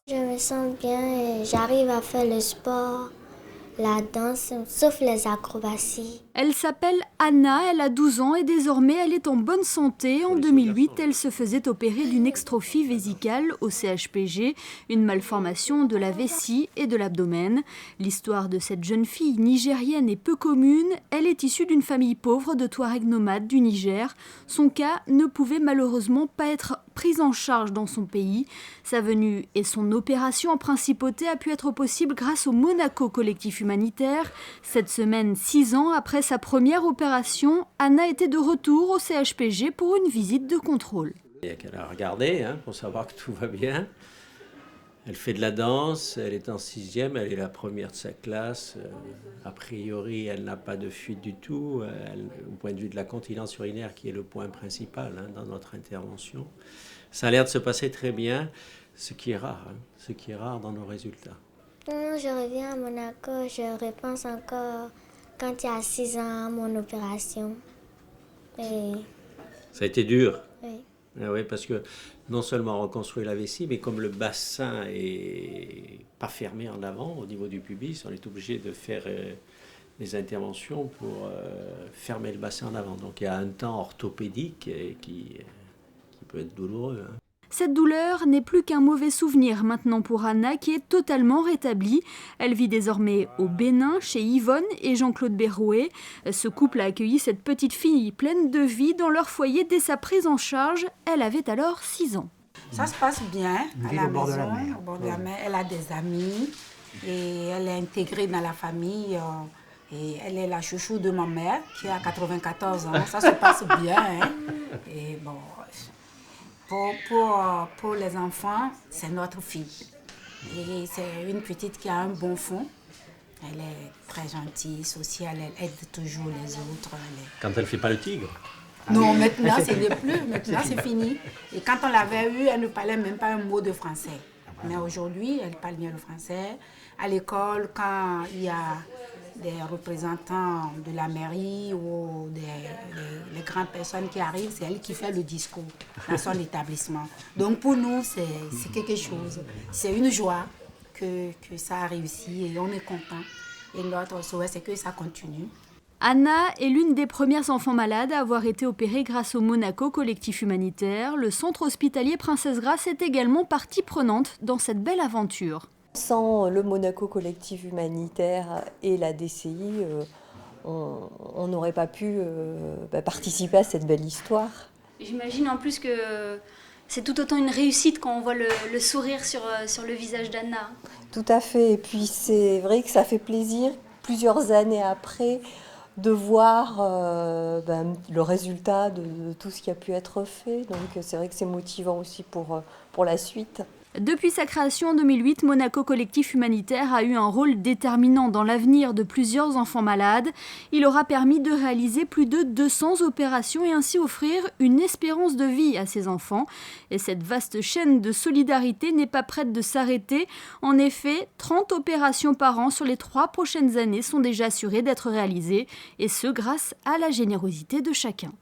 Je me sens bien et j'arrive à faire le sport, la danse, sauf les acrobaties. Elle s'appelle Anna, elle a 12 ans et désormais elle est en bonne santé. En 2008, elle se faisait opérer d'une extrophie vésicale au CHPG, une malformation de la vessie et de l'abdomen. L'histoire de cette jeune fille nigérienne est peu commune. Elle est issue d'une famille pauvre de Touaregs nomades du Niger. Son cas ne pouvait malheureusement pas être prise en charge dans son pays. Sa venue et son opération en principauté a pu être possible grâce au Monaco Collectif Humanitaire. Cette semaine, 6 ans après sa première opération, Anna était de retour au CHPG pour une visite de contrôle. Il y a qu'elle a regardé pour savoir que tout va bien. Elle fait de la danse, elle est en 6e, elle est la première de sa classe. A priori, elle n'a pas de fuite du tout, au point de vue de la continence urinaire qui est le point principal dans notre intervention. Ça a l'air de se passer très bien, ce qui est rare dans nos résultats. Quand je reviens à Monaco, je repense encore quand il y a 6 ans à mon opération. Et... Ça a été dur. Oui. Ah oui, parce que non seulement on reconstruit la vessie, mais comme le bassin est pas fermé en avant au niveau du pubis, on est obligé de faire des interventions pour fermer le bassin en avant. Donc il y a un temps orthopédique qui peut être douloureux. Cette douleur n'est plus qu'un mauvais souvenir maintenant pour Anna qui est totalement rétablie. Elle vit désormais au Bénin chez Yvonne et Jean-Claude Berrouet. Ce couple a accueilli cette petite fille pleine de vie dans leur foyer dès sa prise en charge. Elle avait alors 6 ans. Ça se passe bien à la maison, au bord de la mer. Elle a des amis et elle est intégrée dans la famille. Et elle est la chouchou de ma mère qui a 94 ans. Ça se passe bien. Et bon... Pour les enfants, c'est notre fille. Et c'est une petite qui a un bon fond. Elle est très gentille, sociale, elle aide toujours les autres. Quand elle ne fait pas le tigre? Non, maintenant, ce n'est plus. Maintenant, c'est fini. Et quand on l'avait eue, elle ne parlait même pas un mot de français. Mais aujourd'hui, elle parle bien le français. À l'école, quand il y a des représentants de la mairie ou les grandes personnes qui arrivent, c'est elle qui fait le discours dans son établissement. Donc pour nous, c'est quelque chose. C'est une joie que ça a réussi et on est content. Et notre souhait, c'est que ça continue. Anna est l'une des premières enfants malades à avoir été opérée grâce au Monaco Collectif Humanitaire. Le centre hospitalier Princesse Grace est également partie prenante dans cette belle aventure. Sans le Monaco Collectif Humanitaire et la DCI, on n'aurait pas pu participer à cette belle histoire. J'imagine en plus que c'est tout autant une réussite quand on voit le sourire sur le visage d'Anna. Tout à fait, et puis c'est vrai que ça fait plaisir, plusieurs années après, de voir le résultat de tout ce qui a pu être fait. Donc c'est vrai que c'est motivant aussi pour la suite. Depuis sa création en 2008, Monaco Collectif Humanitaire a eu un rôle déterminant dans l'avenir de plusieurs enfants malades. Il aura permis de réaliser plus de 200 opérations et ainsi offrir une espérance de vie à ces enfants. Et cette vaste chaîne de solidarité n'est pas prête de s'arrêter. En effet, 30 opérations par an sur les 3 prochaines années sont déjà assurées d'être réalisées, et ce grâce à la générosité de chacun.